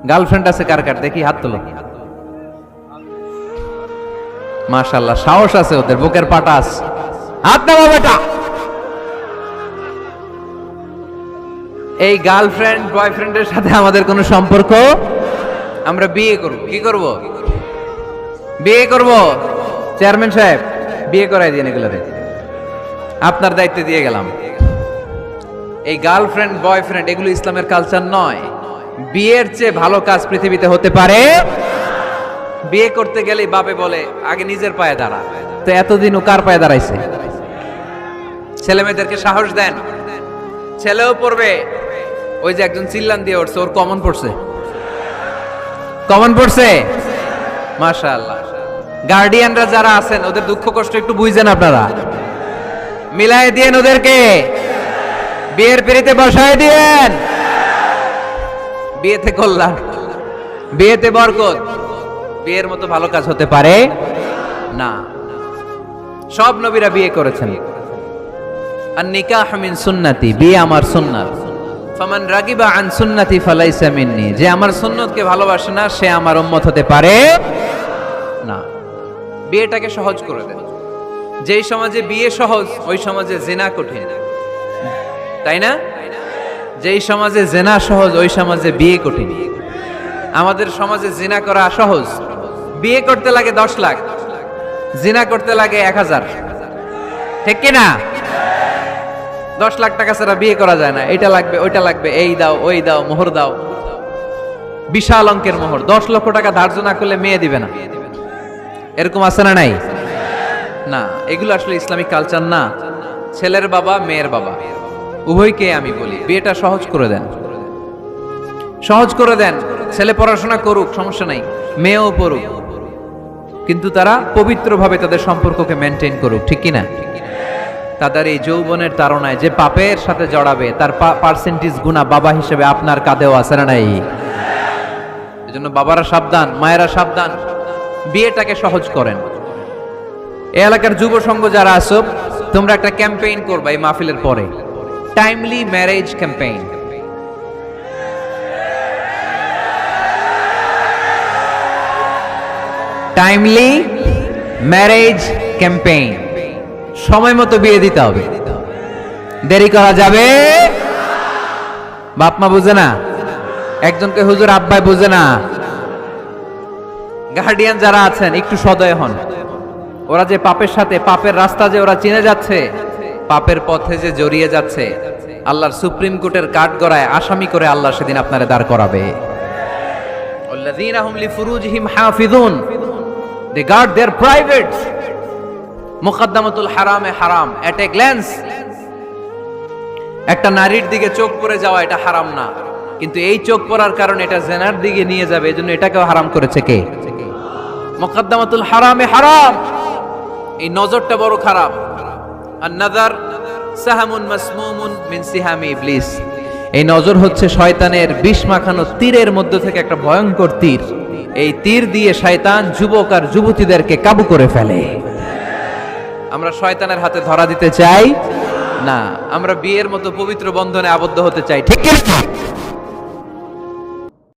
Girlfriend আছে কার কার দেখি হাত তোলো। মাশাআল্লাহ, সাহস আছে ওদের, বুকের পাটা আছে। হাত নামা বেটা। এই গার্লফ্রেন্ড বয়ফ্রেন্ডের সাথে আমাদের কোনো সম্পর্ক, আমরা বিয়ে করব। কি করব? বিয়ে করব। চেয়ারম্যান সাহেব বিয়ে করাই দিন এগুলোরে, আপনার দায়িত্বে দিয়ে গেলাম। এই গার্লফ্রেন্ড বয়ফ্রেন্ড এগুলো ইসলামের কালচার নয়। বিয়ের চেয়ে ভালো কাজ পৃথিবীতে হতে পারে। বিয়ে করতে গেলে বাপে বলে আগে নিজের পায়ে দাঁড়া। তো এতদিন ও কার পায়ে দাঁড়াইছে? ছেলে মেয়েদেরকে সাহস দেন, ছেলেও পড়বে। ওই যে একজন চিল্লান দিয়ে উঠছে, ওর কমন পড়ছে, কমন পড়ছে। মাশাআল্লাহ। গার্ডিয়ানরা যারা আছেন ওদের দুঃখ কষ্ট একটু বুঝেন আপনারা, মিলাই দিয়েন ওদেরকে, বিয়ের পিড়িতে বসায় দিয়েন। বিয়েতে কল্যাণ, বিয়েতে বরকত। বিয়ের মতো ভালো কাজ হতে পারে না। সব নবীরা বিয়ে করেছেন। আর নিকাহ মিন সুন্নতি, বিয়ে আমার সুন্নাত। ফামান রাগিবা আন সুন্নতি ফালাইসা মিন্নি, যে আমার সুন্নতকে ভালোবাসে না সে আমার উম্মত হতে পারে না। বিয়েটাকে সহজ করে দেন। যেই সমাজে বিয়ে সহজ ওই সমাজে জিনা কঠিন, তাই না? যেই সমাজে জিনা সহজ ওই সমাজে বিয়ে কঠিন। আমাদের সমাজে জিনা করা সহজ, বিয়ে করতে লাগে 10 লাখ, জিনা করতে লাগে 1000। ঠিক কি না? 10 লাখ টাকা ছাড়া বিয়ে করা যায় না। এটা লাগবে, ওইটা লাগবে, এই দাও, ওই দাও, মোহর দাও, বিশাল অঙ্কের মোহর। 10 লক্ষ টাকা ধার্য না করলে মেয়ে দিবে না। এরকম আছে না নাই? না, এগুলো আসলে ইসলামিক কালচার না। ছেলের বাবা মেয়ের বাবা উভয়কে আমি বলি বিয়েটা সহজ করে দেন, সহজ করে দেন। ছেলে পড়াশোনা করুক, সমস্যা নাই, মেয়েও পড়ুক, কিন্তু তারা পবিত্রভাবে তাদের সম্পর্ককে মেনটেন করুক। ঠিক কিনা? তাদের এই যৌবনের তাড়নায় যে পাপের সাথে জড়াবে তার পার্সেন্টেজ গুণা বাবা হিসেবে আপনার কাঁধেও আছে না নাই? এজন্য বাবারা সাবধান, মায়েরা সাবধান, বিয়েটাকে সহজ করেন। এই এলাকার যুব সংঘ যারা আছো, তোমরা একটা ক্যাম্পেইন করবা এই মাহফিলের পরে, timely marriage campaign. Timely marriage campaign. সময় মতো বিয়ে দিতে হবে, দেরি করা যাবে। বাপ মা বুঝে না, একজনকে হুজুর আব্বাই বুঝে না। গার্ডিয়ান যারা আছেন একটু সদয় হন। ওরা যে পাপের সাথে, পাপের রাস্তা যে ওরা চিনে যাচ্ছে, পাপের পথে যে জড়িয়ে যাচ্ছে, আল্লাহর সুপ্রিম কোর্টের কাঠগড়ায় আসামি করে আল্লাহ সেদিন আপনারে দাঁড় করাবে। আল্লাযীনা হুম লিফুরুজিহিম হাফিজুন, they guard their privates। মুকদ্দমাতুল হারামে হারাম, এট এ গ্ল্যান্স। একটা নারীর দিকে চোখ পড়ে যাওয়া এটা হারাম না, কিন্তু এই চোখ পড়ার কারণে এটা জেনার দিকে নিয়ে যাবে, এজন্য এটাকেও হারাম করেছে কে? মুকদ্দমাতুল হারামে হারাম। এই নজরটা বড় খারাপ। আর নাযার সাহামুন মাসমুমুন মিন সিহামি ইবলিস। এই নজর হচ্ছে শয়তানের বিষ মাখানো তীরের মধ্য থেকে একটা ভয়ঙ্কর তীর। এই তীর দিয়ে শয়তান যুবক আর যুবতীদেরকে কাবু করে ফেলে। আমরা শয়তানের হাতে ধরা দিতে চাই না, আমরা বিয়ের মতো পবিত্র বন্ধনে আবদ্ধ হতে চাই। ঠিক কি না?